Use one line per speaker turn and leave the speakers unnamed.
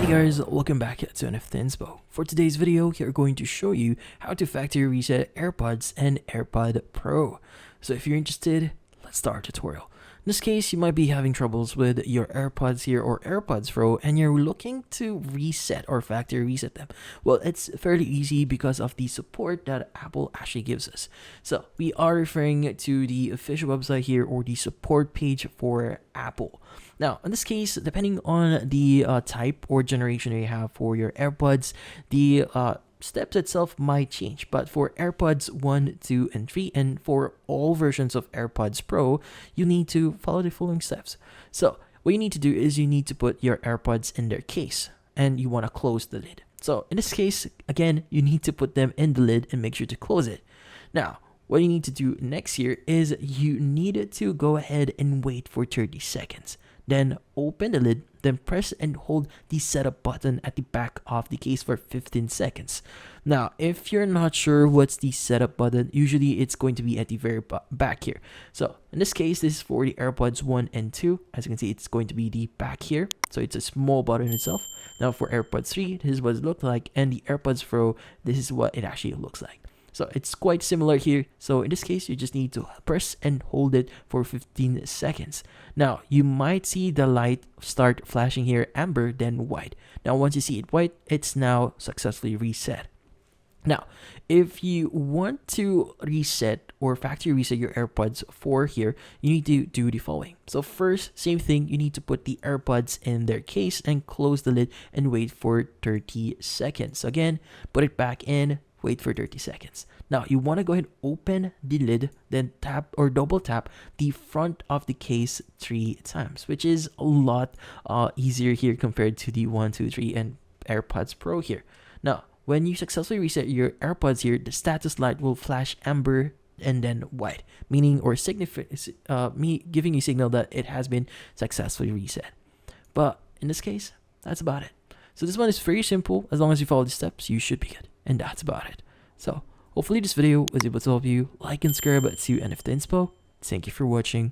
Hey guys, welcome back to NFT Inspo. For today's video, we are going to show you how to factory reset AirPods and AirPod Pro. So if you're interested, let's start our tutorial. In this case, you might be having troubles with your AirPods here or AirPods Pro and you're looking to reset or factory reset them. Well, it's fairly easy because of the support that Apple actually gives us. So we are referring to the official website here or the support page for Apple. Now, in this case, depending on the type or generation you have for your AirPods, the steps itself might change. But for AirPods 1, 2, and 3, and for all versions of AirPods Pro, you need to follow the following steps. So, what you need to do is you need to put your AirPods in their case, and you want to close the lid. So, in this case, again, you need to put them in the lid and make sure to close it. Now, what you need to do next here is you need to go ahead and wait for 30 seconds. Then open the lid, then press and hold the setup button at the back of the case for 15 seconds. Now, if you're not sure what's the setup button, usually it's going to be at the very back here. So in this case, this is for the AirPods 1 and 2. As you can see, it's going to be the back here. So it's a small button itself. Now for AirPods 3, this is what it looks like. And the AirPods Pro, this is what it actually looks like. So it's quite similar here. So in this case, you just need to press and hold it for 15 seconds. Now, you might see the light start flashing here, amber, then white. Now, once you see it white, it's now successfully reset. Now, if you want to reset or factory reset your AirPods 4 here, you need to do the following. So first, same thing, you need to put the AirPods in their case and close the lid and wait for 30 seconds. So again, put it back in. Wait for 30 seconds. Now, you want to go ahead and open the lid, then tap or double tap the front of the case 3 times, which is a lot easier here compared to the 1, 2, 3 and AirPods Pro here. Now, when you successfully reset your AirPods here, the status light will flash amber and then white, meaning or giving you signal that it has been successfully reset. But in this case, that's about it. So this one is very simple. As long as you follow the steps, you should be good. And that's about it. So hopefully this video was able to help you. Like and subscribe to NFT Inspo. Thank you for watching.